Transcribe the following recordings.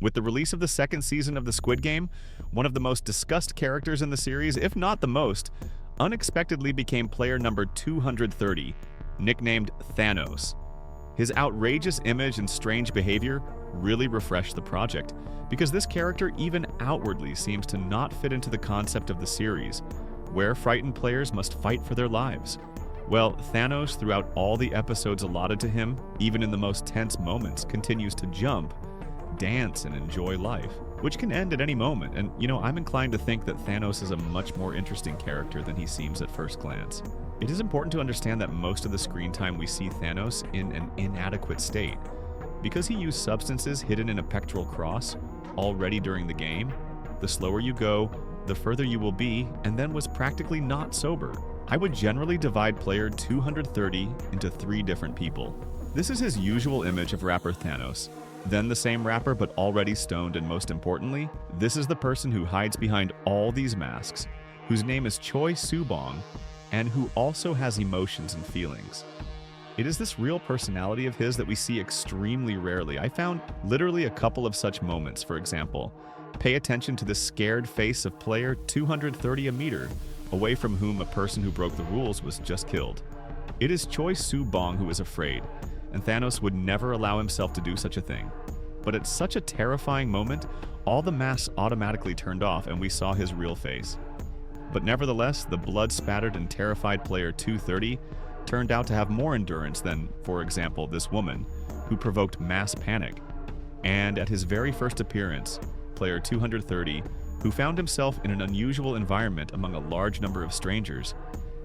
With the release of the second season of the Squid Game, one of the most discussed characters in the series, if not the most, unexpectedly became player number 230, nicknamed Thanos. His outrageous image and strange behavior really refreshed the project, because this character even outwardly seems to not fit into the concept of the series, where frightened players must fight for their lives. Well, Thanos, throughout all the episodes allotted to him, even in the most tense moments, continues to jump, dance, and enjoy life, which can end at any moment. And, I'm inclined to think that Thanos is a much more interesting character than he seems at first glance. It is important to understand that most of the screen time we see Thanos in an inadequate state. Because he used substances hidden in a pectoral cross already during the game, the slower you go, the further you will be, and then was practically not sober. I would generally divide player 230 into 3 different people. This is his usual image of rapper Thanos. Then the same rapper but already stoned, and most importantly, this is the person who hides behind all these masks, whose name is Choi Subong, and who also has emotions and feelings. It is this real personality of his that we see extremely rarely. I found literally a couple of such moments. For example, pay attention to the scared face of player 230 a meter away from whom a person who broke the rules was just killed. It is Choi Subong who is afraid, and Thanos would never allow himself to do such a thing. But at such a terrifying moment, all the masks automatically turned off and we saw his real face. But nevertheless, the blood-spattered and terrified player 230 turned out to have more endurance than, for example, this woman, who provoked mass panic. And at his very first appearance, player 230, who found himself in an unusual environment among a large number of strangers,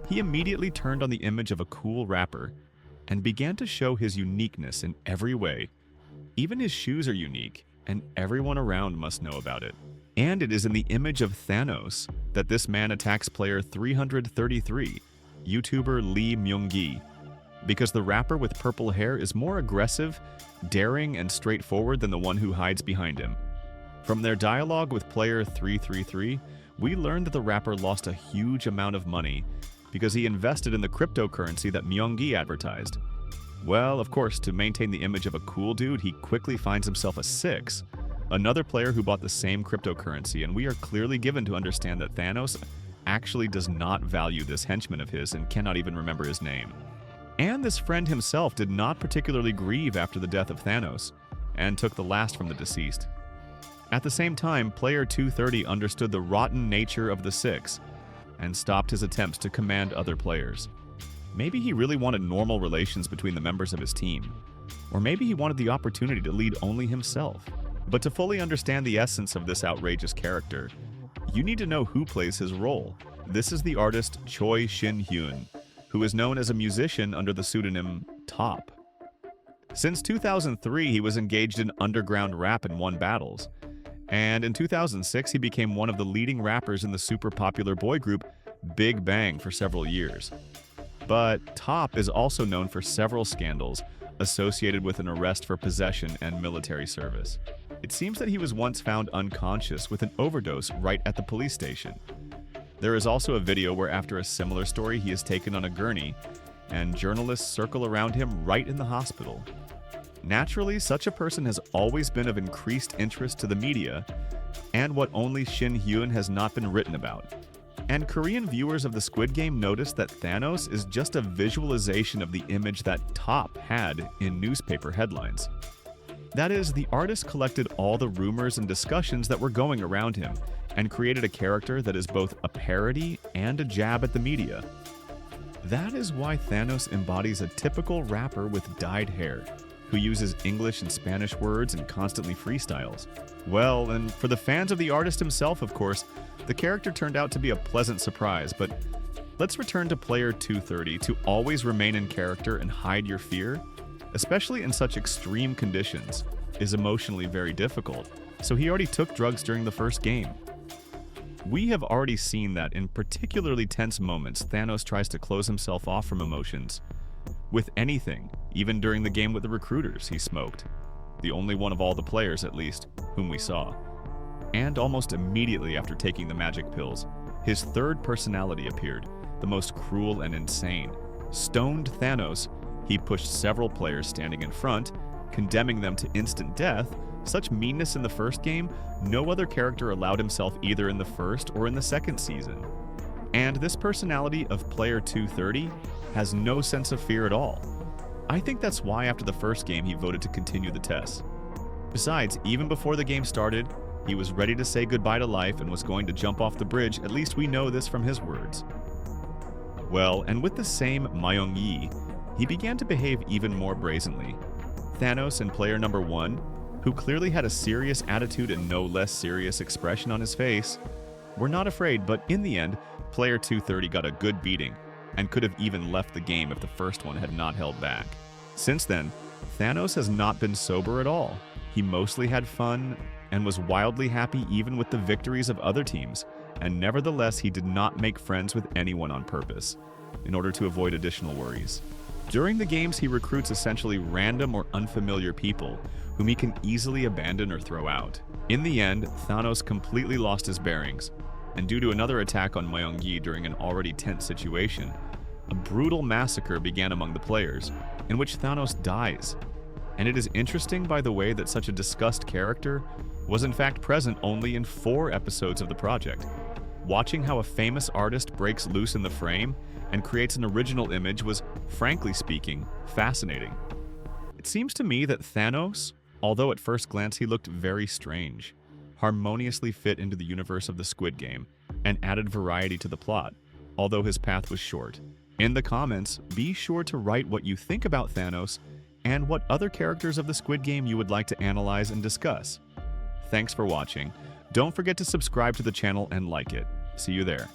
he immediately turned on the image of a cool rapper and began to show his uniqueness in every way. Even his shoes are unique, and everyone around must know about it. And it is in the image of Thanos that this man attacks player 333, YouTuber Lee Myung-gi, because the rapper with purple hair is more aggressive, daring, and straightforward than the one who hides behind him. From their dialogue with player 333, we learned that the rapper lost a huge amount of money because he invested in the cryptocurrency that Myung-gi advertised. Well, of course, to maintain the image of a cool dude, he quickly finds himself a 6, another player who bought the same cryptocurrency, and we are clearly given to understand that Thanos actually does not value this henchman of his and cannot even remember his name. And this friend himself did not particularly grieve after the death of Thanos, and took the last from the deceased. At the same time, player 230 understood the rotten nature of the 6, and stopped his attempts to command other players. Maybe he really wanted normal relations between the members of his team, or maybe he wanted the opportunity to lead only himself. But to fully understand the essence of this outrageous character, you need to know who plays his role. This is the artist Choi Shin-hyun, who is known as a musician under the pseudonym Top. Since 2003, he was engaged in underground rap and won battles. And in 2006, he became one of the leading rappers in the super popular boy group Big Bang for several years. But Top is also known for several scandals associated with an arrest for possession and military service. It seems that he was once found unconscious with an overdose right at the police station. There is also a video where, after a similar story, he is taken on a gurney, and journalists circle around him right in the hospital. Naturally, such a person has always been of increased interest to the media, and what only Shin-hyun has not been written about. And Korean viewers of the Squid Game noticed that Thanos is just a visualization of the image that Top had in newspaper headlines. That is, the artist collected all the rumors and discussions that were going around him, and created a character that is both a parody and a jab at the media. That is why Thanos embodies a typical rapper with dyed hair, who uses English and Spanish words and constantly freestyles. Well, and for the fans of the artist himself, of course, the character turned out to be a pleasant surprise. But let's return to player 230. To always remain in character and hide your fear, especially in such extreme conditions, is emotionally very difficult. So he already took drugs during the first game. We have already seen that in particularly tense moments, Thanos tries to close himself off from emotions. With anything, even during the game with the recruiters, he smoked. The only one of all the players, at least, whom we saw. And almost immediately after taking the magic pills, his third personality appeared, the most cruel and insane. Stoned Thanos, he pushed several players standing in front, condemning them to instant death Such meanness in the first game, no other character allowed himself either in the first or in the second season. And this personality of Player 230 has no sense of fear at all. I think that's why after the first game he voted to continue the test. Besides, even before the game started, he was ready to say goodbye to life and was going to jump off the bridge. At least we know this from his words. Well, and with the same Myung-yi, he began to behave even more brazenly. Thanos in player number 1, who clearly had a serious attitude and no less serious expression on his face, were not afraid, but in the end, player 230 got a good beating and could have even left the game if the first one had not held back. Since then, Thanos has not been sober at all. He mostly had fun and was wildly happy even with the victories of other teams, and nevertheless he did not make friends with anyone on purpose, in order to avoid additional worries. During the games he recruits essentially random or unfamiliar people, whom he can easily abandon or throw out. In the end, Thanos completely lost his bearings, and due to another attack on Myung-yi during an already tense situation, a brutal massacre began among the players, in which Thanos dies. And it is interesting, by the way, that such a discussed character was in fact present only in 4 episodes of the project. Watching how a famous artist breaks loose in the frame and creates an original image was, frankly speaking, fascinating. It seems to me that Thanos, although at first glance he looked very strange, harmoniously fit into the universe of the Squid Game and added variety to the plot, although his path was short. In the comments, be sure to write what you think about Thanos and what other characters of the Squid Game you would like to analyze and discuss. Thanks for watching. Don't forget to subscribe to the channel and like it. See you there.